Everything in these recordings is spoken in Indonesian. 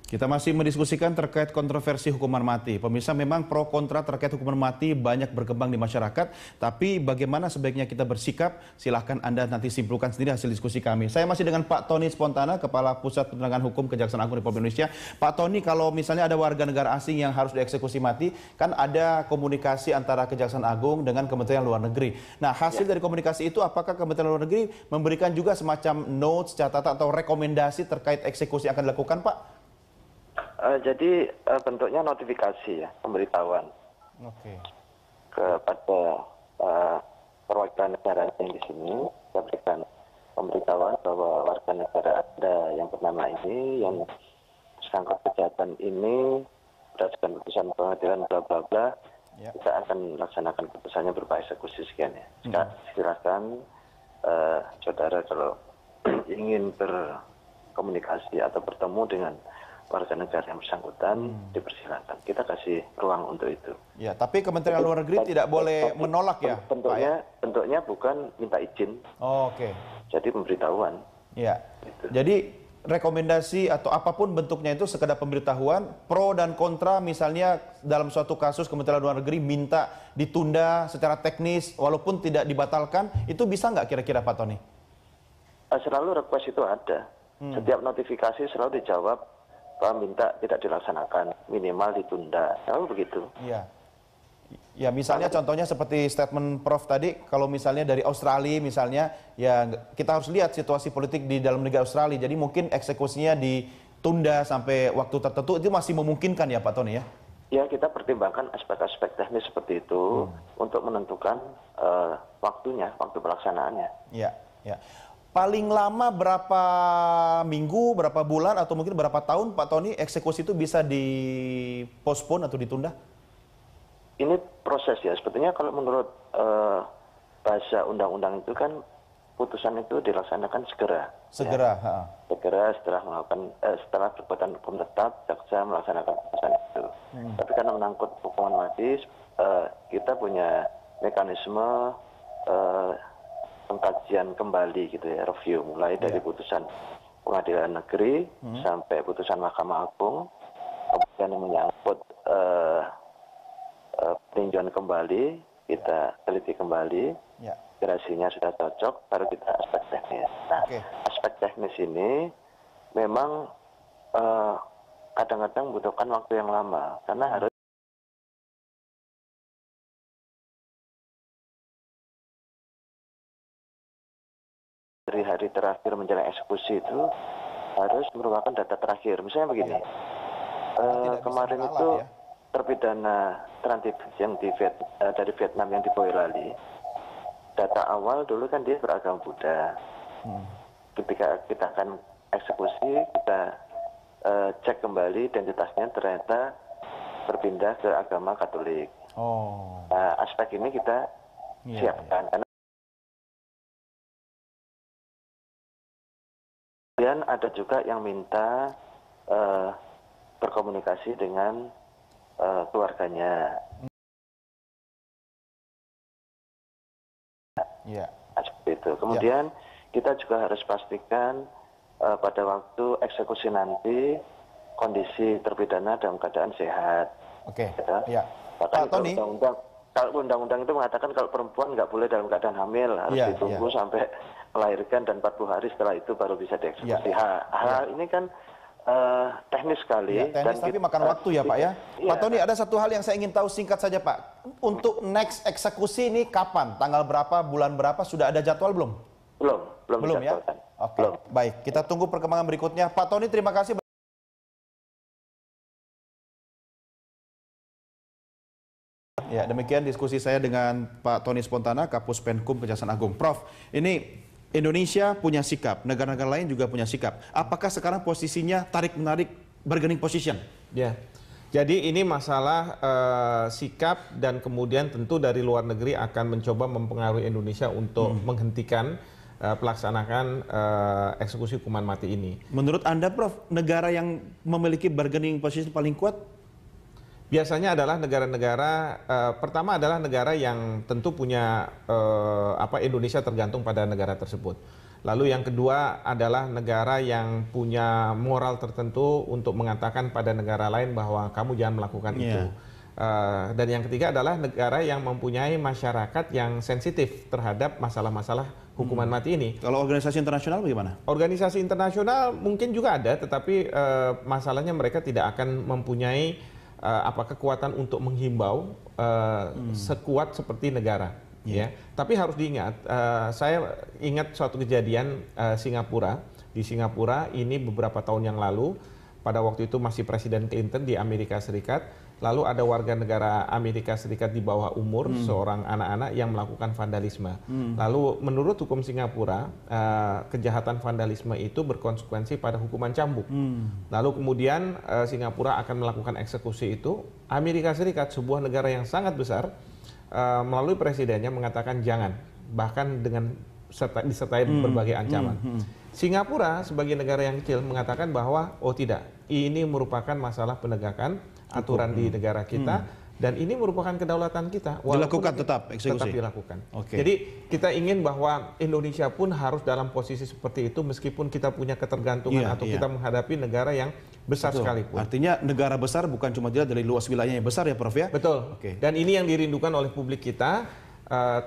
Kita masih mendiskusikan terkait kontroversi hukuman mati. Pemirsa, memang pro kontra terkait hukuman mati banyak berkembang di masyarakat, tapi bagaimana sebaiknya kita bersikap? Silahkan Anda nanti simpulkan sendiri hasil diskusi kami. Saya masih dengan Pak Tony Spontana, Kepala Pusat Penerangan Hukum Kejaksaan Agung Republik Indonesia. Pak Tony, kalau misalnya ada warga negara asing yang harus dieksekusi mati, kan ada komunikasi antara Kejaksaan Agung dengan Kementerian Luar Negeri. Nah, hasil dari komunikasi itu, apakah Kementerian Luar Negeri memberikan juga semacam notes, catatan, atau rekomendasi terkait eksekusi yang akan dilakukan, Pak? Jadi bentuknya notifikasi ya, pemberitahuan kepada perwakilan negara yang di sini. Kita berikan pemberitahuan bahwa warga negara Anda yang bernama ini, yang tersangkut kejahatan ini, berdasarkan putusan pengadilan bla bla bla, kita akan laksanakan putusannya berupa eksekusi sekian ya. Silakan saudara kalau ingin berkomunikasi atau bertemu dengan warga negara yang bersangkutan, dipersilakan. Kita kasih ruang untuk itu. Ya, tapi Kementerian Luar Negeri tidak boleh menolak ya, bentuknya bukan minta izin. Oke. Jadi pemberitahuan. Ya. Gitu. Jadi rekomendasi atau apapun bentuknya itu sekedar pemberitahuan, pro dan kontra, misalnya dalam suatu kasus Kementerian Luar Negeri minta ditunda secara teknis walaupun tidak dibatalkan, itu bisa nggak kira-kira Pak Tony? Selalu request itu ada. Setiap notifikasi selalu dijawab minta tidak dilaksanakan, minimal ditunda, selalu begitu. Iya. Ya, misalnya contohnya seperti statement Prof tadi, kalau misalnya dari Australia misalnya, ya kita harus lihat situasi politik di dalam negara Australia, jadi mungkin eksekusinya ditunda sampai waktu tertentu, itu masih memungkinkan ya Pak Tony ya? Ya, kita pertimbangkan aspek-aspek teknis seperti itu untuk menentukan waktunya, waktu pelaksanaannya. Iya, ya. Paling lama berapa minggu, berapa bulan, atau mungkin berapa tahun Pak Tony eksekusi itu bisa dipospon atau ditunda? Ini proses ya, sebetulnya kalau menurut bahasa undang-undang itu kan putusan itu dilaksanakan segera. Segera. Ya. Segera setelah melakukan setelah perbuatan hukum tetap, jaksa melaksanakan putusan itu. Tapi karena menangkut hukuman mati, kita punya mekanisme pengkajian kembali gitu ya, review mulai dari putusan pengadilan negeri sampai putusan Mahkamah Agung, kemudian yang menyangkut peninjauan kembali, kita teliti kembali, gerasinya sudah cocok, baru kita aspek teknis. Nah, aspek teknis ini memang kadang-kadang membutuhkan waktu yang lama, karena harus dari hari terakhir menjelang eksekusi itu harus merupakan data terakhir. Misalnya begini, kemarin itu terpidana transit yang dari Vietnam yang di Boyolali, data awal dulu kan dia beragama Buddha. Ketika kita akan eksekusi, kita cek kembali identitasnya, ternyata berpindah ke agama Katolik. Nah, aspek ini kita siapkan. Karena kemudian ada juga yang minta berkomunikasi dengan keluarganya. Seperti itu. Kemudian kita juga harus pastikan pada waktu eksekusi nanti kondisi terpidana dalam keadaan sehat. Bahkan kalau undang-undang itu mengatakan kalau perempuan nggak boleh dalam keadaan hamil, harus ditunggu sampai melahirkan dan 40 hari setelah itu baru bisa dieksekusi. Hal ini kan teknis sekali. Teknis, tapi makan waktu ya Pak ya. Pak Tony, ada satu hal yang saya ingin tahu singkat saja Pak. Untuk next eksekusi ini kapan? Tanggal berapa? Bulan berapa? Sudah ada jadwal belum? Belum ya? Belum. Baik, kita tunggu perkembangan berikutnya. Pak Tony, terima kasih. Ya, demikian diskusi saya dengan Pak Tony Spontana, Kapus Penkum Kejaksaan Agung. Prof, ini Indonesia punya sikap, negara-negara lain juga punya sikap. Apakah sekarang posisinya tarik-menarik, bargaining position? Ya, jadi ini masalah sikap dan kemudian tentu dari luar negeri akan mencoba mempengaruhi Indonesia untuk menghentikan pelaksanaan eksekusi hukuman mati ini. Menurut Anda, Prof, negara yang memiliki bargaining position paling kuat? Biasanya adalah negara-negara, pertama adalah negara yang tentu punya Indonesia tergantung pada negara tersebut. Lalu yang kedua adalah negara yang punya moral tertentu untuk mengatakan pada negara lain bahwa kamu jangan melakukan itu. Dan yang ketiga adalah negara yang mempunyai masyarakat yang sensitif terhadap masalah-masalah hukuman mati ini. Kalau organisasi internasional bagaimana? Organisasi internasional mungkin juga ada, tetapi masalahnya mereka tidak akan mempunyai kekuatan untuk menghimbau sekuat seperti negara. Ya, tapi harus diingat, saya ingat suatu kejadian Singapura. Di Singapura ini beberapa tahun yang lalu, pada waktu itu masih Presiden Clinton di Amerika Serikat, lalu ada warga negara Amerika Serikat di bawah umur, seorang anak-anak yang melakukan vandalisme. Lalu menurut hukum Singapura, kejahatan vandalisme itu berkonsekuensi pada hukuman cambuk. Lalu kemudian Singapura akan melakukan eksekusi itu. Amerika Serikat, sebuah negara yang sangat besar, melalui presidennya mengatakan jangan, bahkan dengan disertai berbagai ancaman. Singapura sebagai negara yang kecil mengatakan bahwa oh tidak, ini merupakan masalah penegakan aturan di negara kita dan ini merupakan kedaulatan kita. Dilakukan tetap eksekusi. Tetap dilakukan. Okay. Jadi kita ingin bahwa Indonesia pun harus dalam posisi seperti itu meskipun kita punya ketergantungan atau kita menghadapi negara yang besar sekalipun. Artinya negara besar bukan cuma dilihat dari luas wilayahnya besar ya Prof ya? Betul. Dan ini yang dirindukan oleh publik kita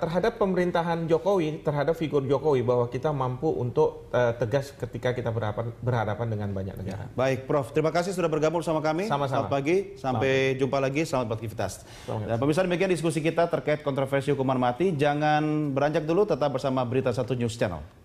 terhadap pemerintahan Jokowi, terhadap figur Jokowi, bahwa kita mampu untuk tegas ketika kita berhadapan dengan banyak negara. Baik Prof, terima kasih sudah bergabung sama kami. Sama-sama. Selamat pagi, sampai jumpa lagi, selamat beraktivitas. Dan pemirsa, demikian diskusi kita terkait kontroversi hukuman mati. Jangan beranjak dulu, tetap bersama Berita 1 News Channel.